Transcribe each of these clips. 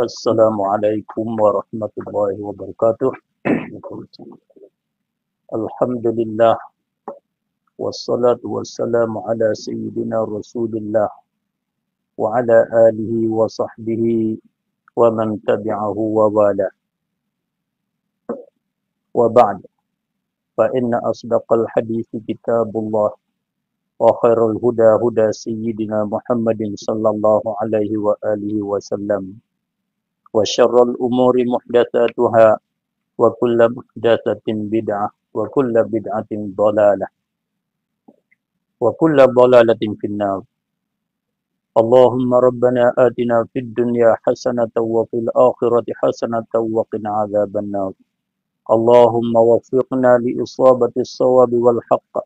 Assalamualaikum warahmatullahi wabarakatuh. Alhamdulillah wassalatu wassalamu ala sayyidina Rasulillah wa ala alihi wa sahbihi wa man tabi'ahu wa wala. Wa ba'd. Fa inna asdaqal hadithi kitabullah wa khairul huda huda sayyidina Muhammadin sallallahu alaihi wa alihi wasallam. Wa syarrul umuri muhdatsatuha wa kullu muhdatsatin bid'ah wa kullu bid'atin dhalalah wa kullu dhalalatin finnar. Allahumma rabbana atina fid dunya hasanatan wa fil akhirati hasanatan wa qina adzabannar. Allahumma waffiqna li isabati as-sawabi wal haqq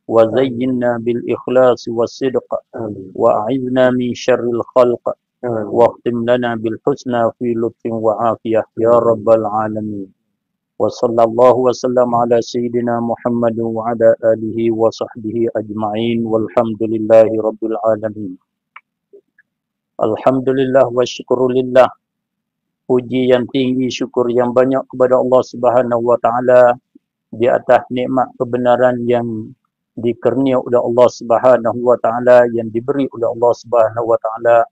wa zayyinna bil ikhlasi was sidq wa a'idna min syarril khalq واختم لنا بالحسنى في لطف وعافية يا رب العالمين وصلى الله وسلم على سيدنا محمد وعلى آله وصحبه أجمعين والحمد لله رب العالمين. Alhamdulillah wa syukurillah. Puji yang tinggi, syukur yang banyak kepada Allah Subhanahu wa taala di atas nikmat kebenaran yang dikurnia oleh Allah Subhanahu wa taala, yang diberi oleh Allah Subhanahu wa taala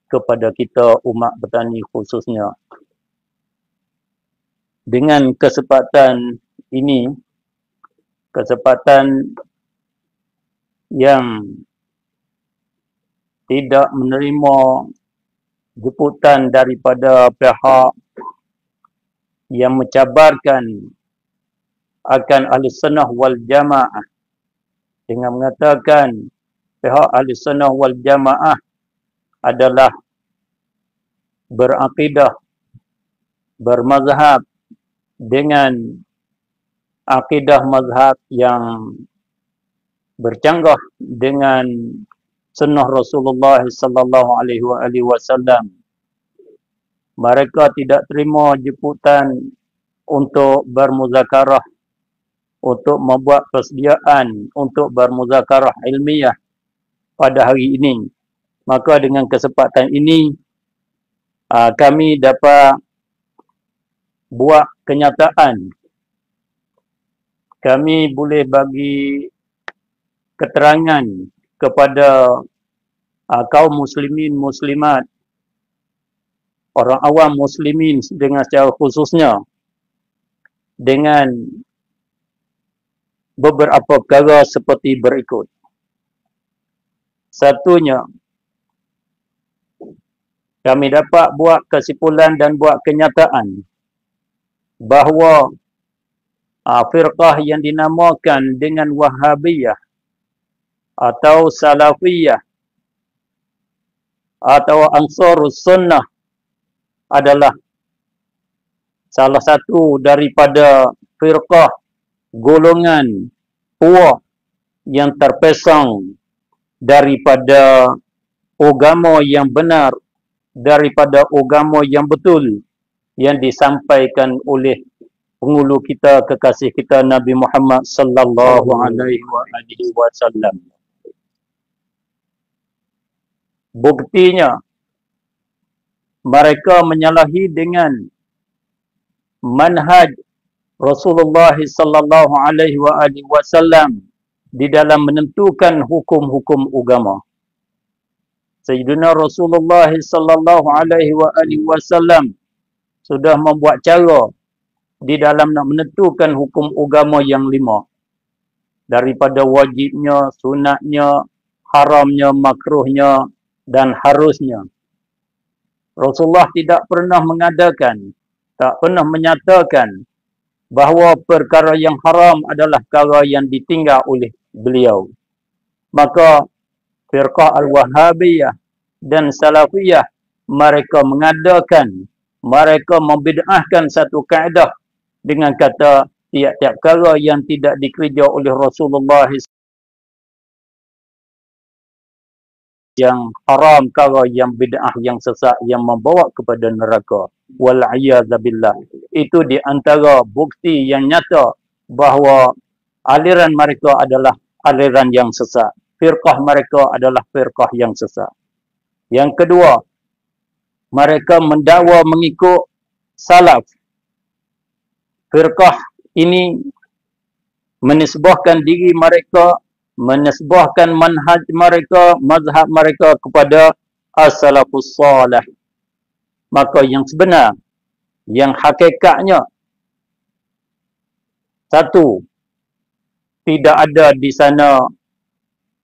kepada kita umat petani khususnya. Dengan kesempatan ini, kesempatan yang tidak menerima jemputan daripada pihak yang mencabarkan akan ahli sunnah wal jamaah dengan mengatakan pihak ahli sunnah wal jamaah adalah berakidah, bermazhab dengan akidah mazhab yang bercanggah dengan sunnah Rasulullah sallallahu alaihi wasallam. Mereka tidak terima jemputan untuk bermuzakarah, untuk membuat persediaan untuk bermuzakarah ilmiah pada hari ini. Maka dengan kesempatan ini kami dapat buat kenyataan. Kami boleh bagi keterangan kepada kaum muslimin muslimat, orang awam muslimin dengan secara khususnya, dengan beberapa perkara seperti berikut. Satunya, kami dapat buat kesimpulan dan buat kenyataan bahawa firqah yang dinamakan dengan Wahhabiyah atau Salafiyah atau Ansarus Sunnah adalah salah satu daripada firqah golongan puak yang terpesong daripada agama yang benar, daripada agama yang betul yang disampaikan oleh penghulu kita, kekasih kita Nabi Muhammad sallallahu alaihi wasallam. Buktinya mereka menyalahi dengan manhaj Rasulullah sallallahu alaihi wasallam di dalam menentukan hukum-hukum agama. Sayyidina Rasulullah sallallahu alaihi wasallam sudah membuat cara di dalam nak menentukan hukum agama yang 5. Daripada wajibnya, sunatnya, haramnya, makruhnya dan harusnya. Rasulullah tidak pernah mengadakan, tak pernah menyatakan bahawa perkara yang haram adalah perkara yang ditinggal oleh beliau. Maka firqah al-Wahhabiyah dan Salafiyah mereka mengadakan, mereka membid'ahkan satu kaedah dengan kata tiap-tiap perkara yang tidak dikerja oleh Rasulullah yang haram, perkara yang bid'ah, yang sesat, yang membawa kepada neraka. Wal'iyadzabillah. Itu di antara bukti yang nyata bahawa aliran mereka adalah aliran yang sesat. Firqah mereka adalah firqah yang sesat. Yang kedua, mereka mendakwa mengikut salaf. Firqah ini menisbahkan diri mereka, menisbahkan manhaj mereka, mazhab mereka kepada as-salafus salih. Maka yang sebenar, yang hakikatnya, satu, tidak ada di sana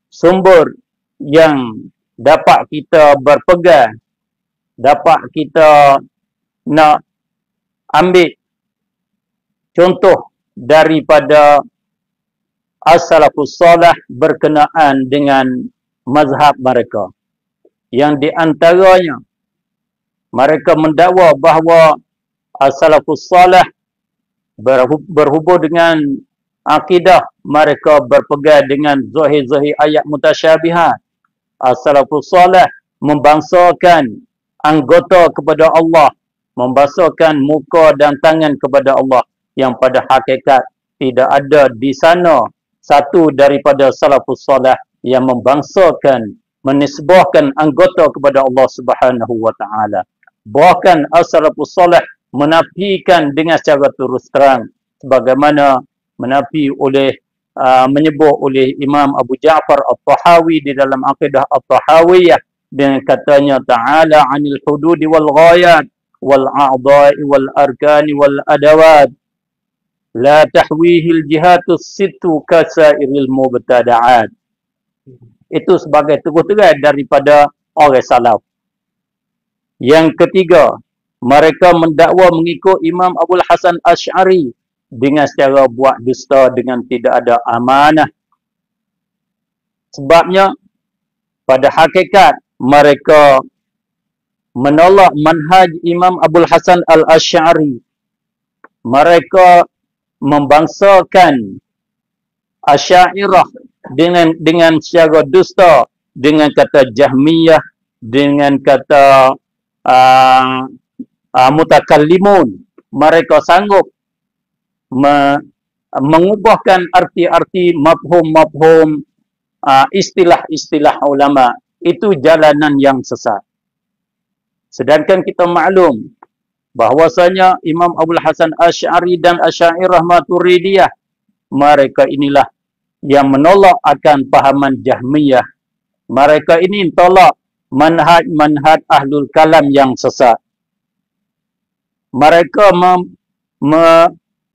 sumber yang dapat kita berpegang, dapat kita nak ambil contoh daripada as-salafus salih berkenaan dengan mazhab mereka. Yang di antaranya, mereka mendakwa bahawa as-salafus salih berhubung dengan akidah mereka berpegang dengan zahir-zahir ayat mutasyabihat. As-salafus salih membangsakan anggota kepada Allah, membangsakan muka dan tangan kepada Allah, yang pada hakikat tidak ada di sana satu daripada salafus salih yang membangsakan, menisbahkan anggota kepada Allah Subhanahu wa taala. Bahkan as-salafus salih menafikan dengan secara terus terang, sebagaimana menyebut oleh Imam Abu Ja'far At-Tahawi di dalam Aqidah At-Tahawiyah dengan katanya ta'ala 'anil hududi wal ghayat wal a'dha'i wal arkani wal adawat la tahwihil jihatus sittu kasairil mubtada'at. Itu sebagai terus-terang daripada orang salaf. Yang ketiga, mereka mendakwa mengikut Imam Abul Hasan Asy'ari dengan secara buat dusta, dengan tidak ada amanah. Sebabnya pada hakikat mereka menolak manhaj Imam Abul Hasan Al-Asy'ari. Mereka membangsakan Asy'ariyah dengan secara dusta, dengan kata Jahmiyah, dengan kata mutakallimun. Mereka sanggup mengubahkan arti-arti mafhum-mafhum istilah-istilah ulama. Itu jalanan yang sesat. Sedangkan kita maklum bahwasanya Imam Abul Hasan Asy'ari dan Asy'ariyah Maturidiyah, mereka inilah yang menolak akan pahaman Jahmiyah. Mereka ini tolak manhaj ahlul kalam yang sesat. Mereka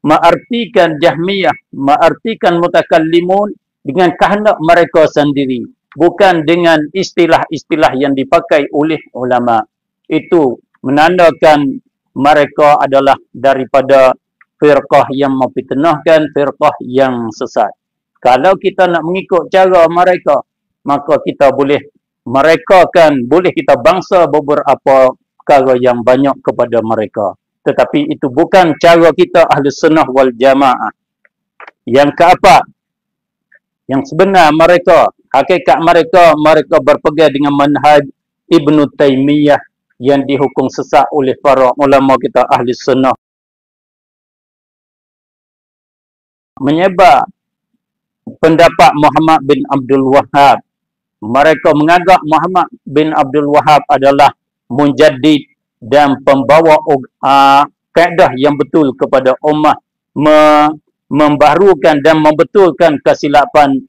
mengartikan Jahmiyah, mengartikan mutakallimun dengan kehendak mereka sendiri, bukan dengan istilah-istilah yang dipakai oleh ulama. Itu menandakan mereka adalah daripada firqah yang memfitnahkan, firqah yang sesat. Kalau kita nak mengikut cara mereka, maka kita boleh boleh kita bangsa beberapa perkara yang banyak kepada mereka. Tetapi itu bukan cara kita ahli sunnah wal jamaah. Yang keempat, yang sebenar mereka, hakikat mereka berpegang dengan manhaj Ibnu Taimiyah yang dihukum sesat oleh para ulama kita ahli sunnah. Menyebar pendapat Muhammad bin Abdul Wahhab. Mereka menganggap Muhammad bin Abdul Wahhab adalah munjaddid dan pembawa kaedah yang betul kepada ummah, membaharukan dan membetulkan kesilapan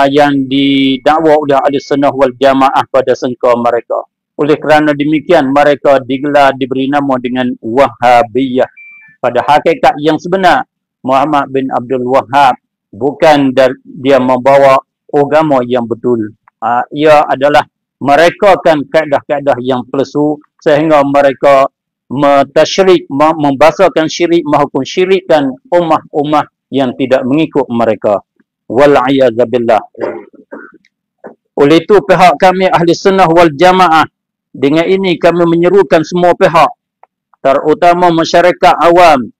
yang didakwa oleh ahli sunnah wal jamaah pada sengkau mereka. Oleh kerana demikian, mereka diberi nama dengan Wahhabiyah. Pada hakikat yang sebenar, Muhammad bin Abdul Wahhab bukan dia membawa agama yang betul. Ia adalah merekakan kaedah-kaedah yang palsu, sehingga mereka membahasakan syirik, menghukum syirikkan ummah-ummah yang tidak mengikut mereka. Wal'iyadzabillah. Oleh itu pihak kami ahli sunnah wal jamaah, dengan ini kami menyerukan semua pihak, terutama masyarakat awam,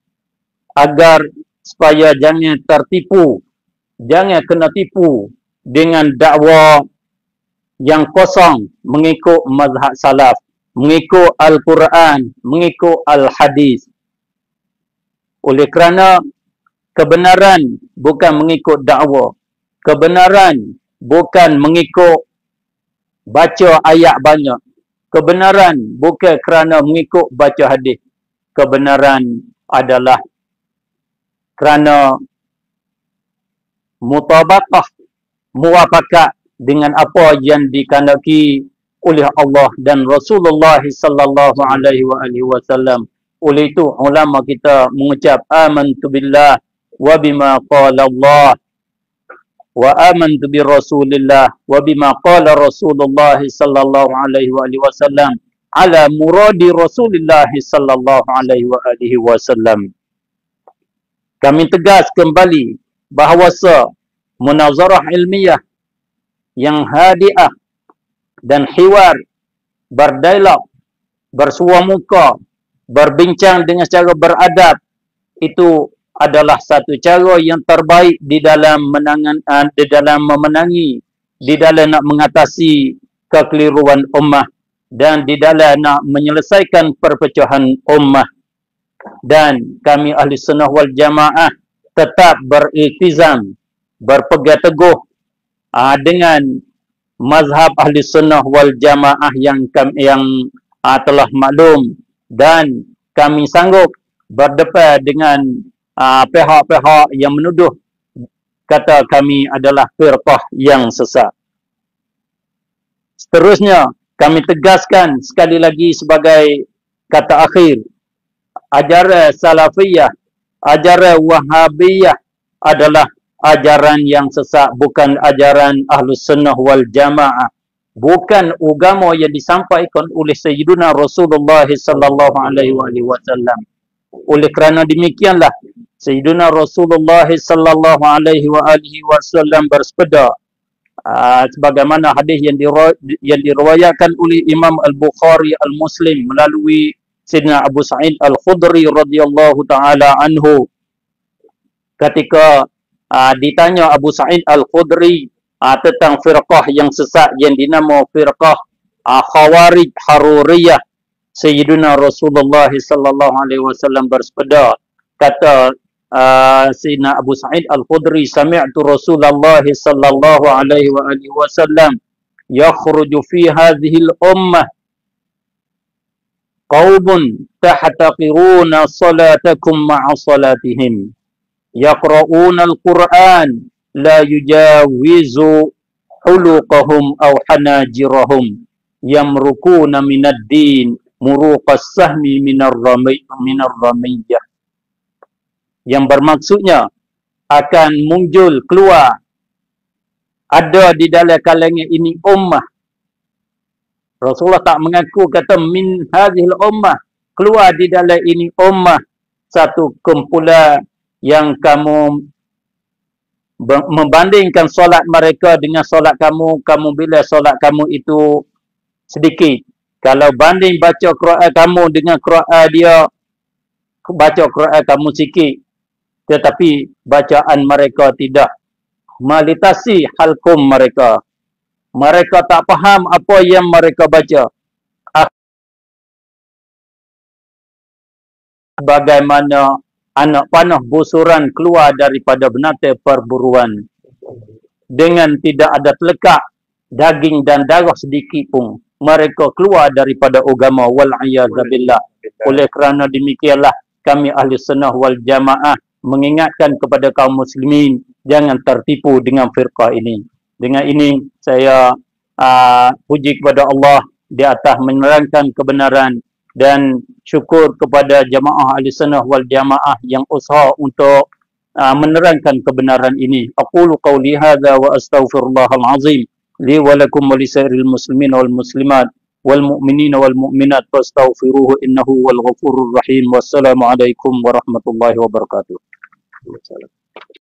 agar supaya jangan tertipu, jangan kena tipu dengan dakwa yang kosong mengikut mazhab salaf, mengikut Al-Quran, mengikut Al-Hadis. Oleh kerana kebenaran bukan mengikut dakwa, kebenaran bukan mengikut baca ayat banyak, Kebenaran bukan kerana mengikut baca hadis. Kebenaran adalah kerana mutabaqah, muwafakat dengan apa yang dikehendaki oleh Allah dan Rasulullah sallallahu alaihi wasallam. Oleh itu ulama kita mengucap amantu billah wa bima qala Allah wa amantu bi Rasulillah wa bima qala Rasulullah sallallahu alaihi wasallam ala muradi Rasulillah sallallahu alaihi wasallam. Kami tegas kembali bahawasa munazarah ilmiah yang hadiah dan hiwar, berdialog, bersua muka, berbincang dengan secara beradab, itu adalah satu cara yang terbaik di dalam memenangi, di dalam nak mengatasi kekeliruan ummah dan di dalam nak menyelesaikan perpecahan ummah. Dan kami ahli sunnah wal jamaah tetap beriltizam, berpegang teguh dengan mazhab ahli sunnah wal jamaah yang telah maklum, dan kami sanggup berdepan dengan pihak-pihak yang menuduh kata kami adalah firqah yang sesat. Seterusnya kami tegaskan sekali lagi sebagai kata akhir, ajaran salafiyah, ajaran wahabiyah adalah ajaran yang sesat, bukan ajaran ahlus sunnah wal jamaah, bukan agama yang disampaikan oleh Sayyidina Rasulullah sallallahu alaihi wasallam. Oleh kerana demikianlah Sayyidina Rasulullah sallallahu alaihi wasallam bersabda, sebagaimana hadis yang diriwayatkan oleh Imam Al-Bukhari Al-Muslim melalui Sayyidina Abu Sa'id Al-Khudri radhiyallahu taala anhu, ketika ditanya Abu Sa'id Al-Khudri tentang firqah yang sesat yang dinama firqah Khawarij Haruriyah, Sayyidina Rasulullah sallallahu alaihi wasallam bersabda, kata Sayyidina Abu Sa'id Al-Khudri, sami'tu Rasulullah sallallahu alaihi wasallam yakhruju fi hadhihi al-ummah qaumun tahtaqiruna salatakum ma'a salatihim yaqra'una al-Qur'an la yujawizu huluqahum aw hanajirahum yamrukuna minad din muruqas sahmi minar ramiyah. Yang bermaksudnya akan muncul keluar ada di dalam kalangan ini ummah. Rasulullah tak mengaku kata min hadhil ummah, keluar di dalam ini ummah satu kumpulan yang kamu membandingkan solat mereka dengan solat kamu, bila solat kamu itu sedikit. Kalau banding baca Quran kamu dengan Quran dia, baca Quran kamu sikit, tetapi bacaan mereka tidak melitasi halkum mereka. Mereka tak faham apa yang mereka baca. Bagaimana anak panah busuran keluar daripada binatang perburuan dengan tidak ada terlekat daging dan darah sedikit pun, mereka keluar daripada agama, wal'iyadzabillah. Oleh kerana demikianlah kami ahli sunnah wal jamaah mengingatkan kepada kaum muslimin jangan tertipu dengan firqah ini. Dengan ini saya puji kepada Allah di atas menerangkan kebenaran, dan syukur kepada jamaah ahli sunnah wal jamaah yang usaha untuk menerangkan kebenaran ini. Aqulu qawli hadza wa astaghfirullahal azim li wa lakum wa lisairil muslimin wal muslimat wal mu'minin wal mu'minat fastaghfiruhu innahu wal ghafurur rahim. Wassalamu alaikum warahmatullahi wabarakatuh.